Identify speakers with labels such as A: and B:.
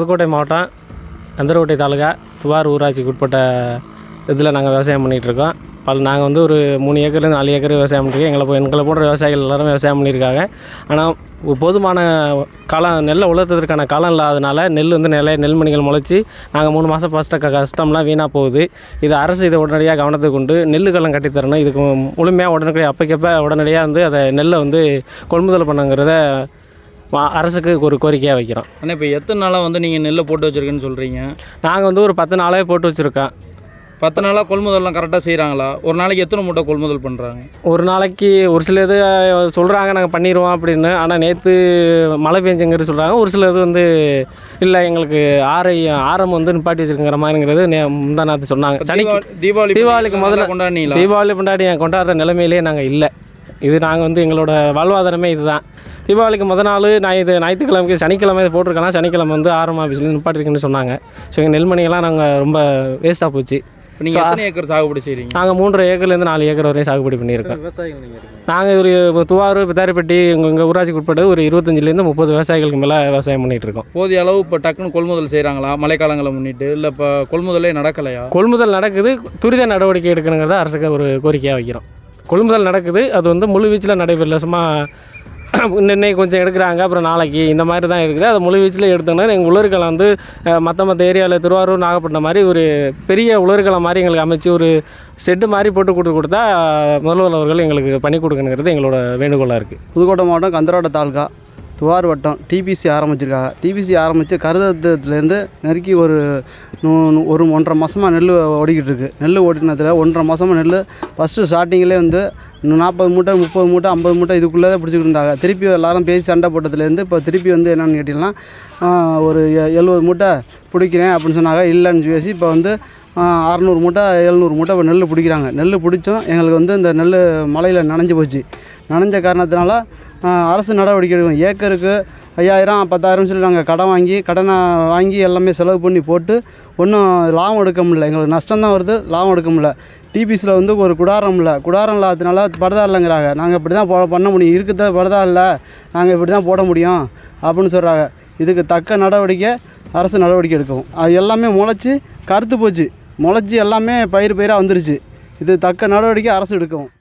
A: புதுக்கோட்டை மாவட்டம் கந்தரக்கோட்டை தாலுகா துவார் ஊராட்சிக்கு உட்பட்ட இதில் நாங்கள் விவசாயம் பண்ணிகிட்ருக்கோம். நாங்கள் வந்து ஒரு 3 ஏக்கர்லேருந்து 4 ஏக்கர் விவசாயம் பண்ணியிருக்கோம். எங்களை போன்ற விவசாயிகள் எல்லோரும் விவசாயம் பண்ணியிருக்காங்க. ஆனால் போதுமான காலம் நெல்லை உலர்த்துறதுக்கான காலம் இல்லாதனால நெல் வந்து நெல்மணிகள் முளைச்சி நாங்கள் 3 மாதம் கஷ்டம்லாம் வீணாக போகுது. இது அரசு இதை உடனடியாக கவனத்துக்கு கொண்டு நெல்லுக்கெல்லாம் கட்டித்தரணும். இதுக்கு முழுமையாக உடனடியாக அப்பக்கப்போ உடனடியாக வந்து அதை நெல்லை வந்து கொள்முதல் பண்ணுங்கிறத அரசுக்கு ஒரு கோரிக்கையாக வைக்கிறோம்.
B: ஆனால் இப்போ எத்தனை நாளாக வந்து நீங்கள் நெல்லை போட்டு வச்சுருக்கேன்னு சொல்கிறீங்க?
A: நாங்கள் வந்து ஒரு 10 நாளாகவே போட்டு வச்சுருக்கோம்.
B: 10 நாளாக கொள்முதல்லாம் கரெக்டாக செய்கிறாங்களா? ஒரு நாளைக்கு எத்தனை மூட்டை கொள்முதல் பண்ணுறாங்க?
A: ஒரு நாளைக்கு ஒரு சில இது சொல்கிறாங்க நாங்கள் பண்ணிடுவோம் அப்படின்னு. ஆனால் நேற்று மழை பெஞ்சுங்கிறது சொல்கிறாங்க. ஒரு சில இது வந்து இல்லை எங்களுக்கு ஆரம் வந்து நிப்பாட்டி வச்சுருக்கிற மாதிரிங்கிறது முந்தாநாத்து சொன்னாங்க. தீபாவளிக்கு முதல்ல தீபாவளி கொண்டாடுற நிலைமையிலே நாங்கள் இல்லை. இது நாங்கள் வந்து எங்களோட வாழ்வாதாரமே இதுதான். தீபாவளிக்கு நாள் ஞாயிற்றுக்கிழமைக்கு சனிக்கிழமை போட்டிருக்கலாம். சனிக்கிழமை வந்து ஆரம் ஆஃபீஸில் நிப்பாட்டிருக்குன்னு சொன்னாங்க. ஸோ எங்கள் நெல்மணியெல்லாம் நாங்கள் ரொம்ப வேஸ்ட்டாக போச்சு.
B: நீங்கள் எத்தனை ஏக்கர் சாகுபடி செய்கிறீங்க?
A: நாங்கள் 3 ஏக்கர்லேருந்து 4 ஏக்கர் வரையும் சாகுபடி பண்ணியிருக்கோம். நாங்கள் ஒரு துவார் பித்தாரிப்பட்டி எங்கள் ஊராட்சிக்கு உட்பட்டு ஒரு 25லேருந்து 30 விவசாயிகளுக்கு மேலே விவசாயம் பண்ணிகிட்ருக்கோம்.
B: போதிய அளவு இப்போ டக்குன்னு கொள்முதல் செய்கிறாங்களா மழைக்காலங்களை முன்னிட்டு? இல்லை இப்போ கொள்முதலே நடக்கலையா?
A: கொள்முதல் நடக்குது. துரித நடவடிக்கை எடுக்கணுங்கிறத அரசுக்கு ஒரு கோரிக்கையாக வைக்கிறோம். கொள்முதல் நடக்குது. அது வந்து முழு வீச்சில் நடைபெறல. சும்மா இன்னைக்கு கொஞ்சம் எடுக்கிறாங்க, அப்புறம் நாளைக்கு இந்த மாதிரி தான் இருக்குது. அது முழு வீச்சில் எடுத்தோம்னா எங்கள் உலர்களை வந்து மற்ற ஏரியாவில் திருவாரூர் நாகப்பட்டினம் மாதிரி ஒரு பெரிய உலர்களை மாதிரி எங்களுக்கு அமைச்சு ஒரு செட்டு மாதிரி போட்டு கொடுத்தா முதல்வர் அவர்கள் எங்களுக்கு பண்ணி கொடுக்கணுங்கிறது எங்களோட வேண்டுகோளாக இருக்குது.
C: புதுக்கோட்டை மாவட்டம் கந்தரக்கோட்டை தாலுகா துவார் வட்டம் டிபிசி ஆரம்பிச்சிருக்காங்க. டிபிசி ஆரம்பித்து கருதத்துலேருந்து நெருக்கி ஒரு 1.5 மாதமாக நெல் ஓடிக்கிட்டு இருக்குது. நெல் ஓடினதில் 1.5 மாதமாக நெல் ஃபஸ்ட்டு ஸ்டார்டிங்கிலே வந்து 40 மூட்டை 30 மூட்டை 50 மூட்டை இதுக்குள்ளே தான் பிடிச்சிக்கிட்டு இருந்தாங்க. திருப்பி எல்லோரும் பேசி சண்டை போட்டதுலேருந்து இப்போ திருப்பி வந்து என்னென்னு கேட்டிங்கன்னா ஒரு 70 மூட்டை பிடிக்கிறேன் அப்படின்னு சொன்னாங்க. இல்லைன்னு பேசி இப்போ வந்து 600 மூட்டை 700 மூட்டை இப்போ நெல் பிடிக்கிறாங்க. நெல் பிடிச்சோம் எங்களுக்கு வந்து இந்த நெல் மழையில் நனைஞ்சு போச்சு. நனைஞ்ச காரணத்தினால அரசு நடவடிக்கை எடுக்கணும். ஏக்கருக்கு 5000 10,000 சொல்லி நாங்கள் கடனை வாங்கி எல்லாமே செலவு பண்ணி போட்டு ஒன்றும் லாபம் எடுக்க முடியல. எங்களுக்கு நஷ்டம்தான் வருது, லாபம் எடுக்க முடியல. டிபிசியில் வந்து ஒரு குடாரம் இல்லாததுனால படுதா இல்லைங்கிறாங்க. நாங்கள் இப்படி தான் பண்ண முடியும், இருக்கிறத படுதா இல்லை, நாங்கள் இப்படி தான் போட முடியும் அப்படின்னு சொல்கிறாங்க. இதுக்கு தக்க நடவடிக்கை அரசு நடவடிக்கை எடுக்கும். அது எல்லாமே முளைச்சி கருத்து போச்சு, முளைச்சி எல்லாமே பயிராக வந்துருச்சு. இது தக்க நடவடிக்கை அரசு எடுக்கும்.